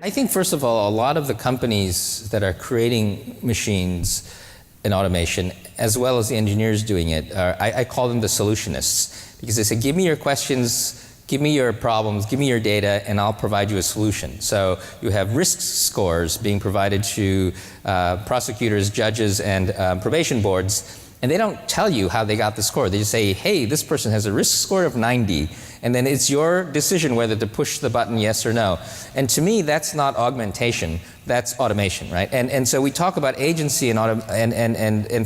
I think, first of all, a lot of the companies that are creating machines and automation, as well as the engineers doing it, I call them the solutionists, because they say, give me your questions, give me your problems, give me your data, and I'll provide you a solution. So you have risk scores being provided to prosecutors, judges, and probation boards, and they don't tell you how they got the score. They just say, hey, this person has a risk score of 90, and then it's your decision whether to push the button yes or no. And to me, that's not augmentation, that's automation, right? And so we talk about agency and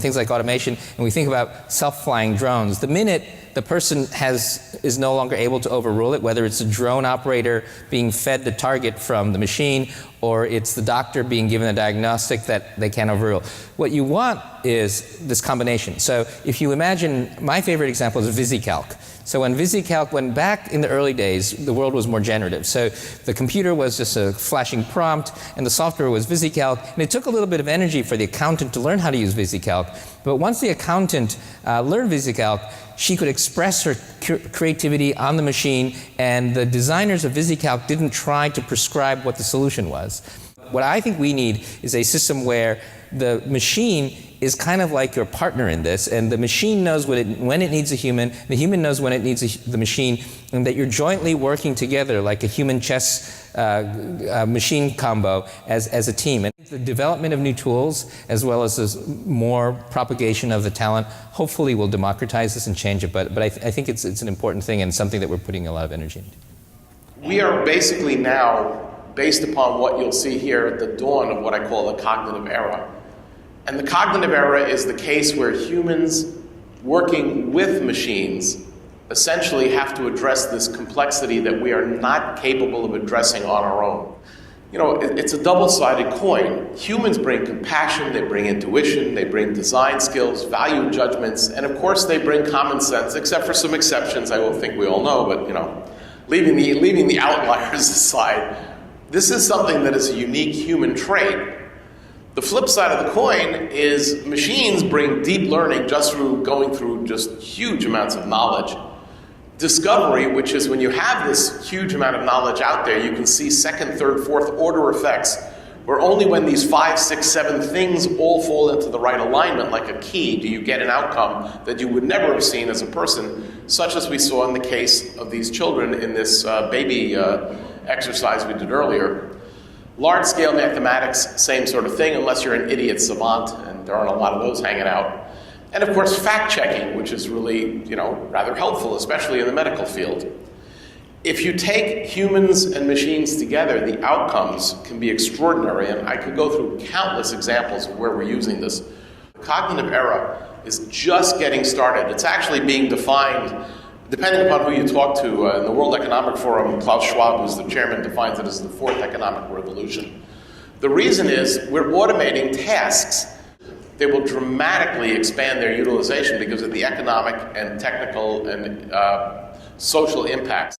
things like automation, and we think about self-flying drones. The minute the person is no longer able to overrule it, whether it's a drone operator being fed the target from the machine, or it's the doctor being given a diagnostic that they can't overrule. What you want is this combination. So if you imagine, my favorite example is VisiCalc. So when back in the early days, the world was more generative. So the computer was just a flashing prompt, and the software was VisiCalc, and it took a little bit of energy for the accountant to learn how to use VisiCalc. But once the accountant learned VisiCalc, she could express her creativity on the machine, and the designers of VisiCalc didn't try to prescribe what the solution was. What I think we need is a system where the machine is kind of like your partner in this, and the machine knows when it needs a human, the human knows when it needs the machine, and that you're jointly working together like a human chess machine combo as a team. And the development of new tools, as well as more propagation of the talent, hopefully will democratize this and change it, but I think it's an important thing and something that we're putting a lot of energy into. We are basically now, based upon what you'll see here, at the dawn of what I call the cognitive era. And the cognitive era is the case where humans working with machines essentially have to address this complexity that we are not capable of addressing on our own. You know, it's a double-sided coin. Humans bring compassion, they bring intuition, they bring design skills, value judgments, and of course they bring common sense, except for some exceptions I will think we all know, but you know, leaving the outliers aside, this is something that is a unique human trait. The flip side of the coin is machines bring deep learning just through going through just huge amounts of knowledge. Discovery, which is when you have this huge amount of knowledge out there, you can see second, third, fourth order effects, where only when these 5, 6, 7 things all fall into the right alignment like a key do you get an outcome that you would never have seen as a person, such as we saw in the case of these children in this baby exercise we did earlier. Large-scale mathematics, same sort of thing, unless you're an idiot savant, and there aren't a lot of those hanging out. And of course, fact-checking, which is really, rather helpful, especially in the medical field. If you take humans and machines together, the outcomes can be extraordinary, and I could go through countless examples of where we're using this. The cognitive era is just getting started. It's actually being defined, depending upon who you talk to. In the World Economic Forum, Klaus Schwab, who's the chairman, defines it as the fourth economic revolution. The reason is we're automating tasks. They will dramatically expand their utilization because of the economic and technical and social impacts.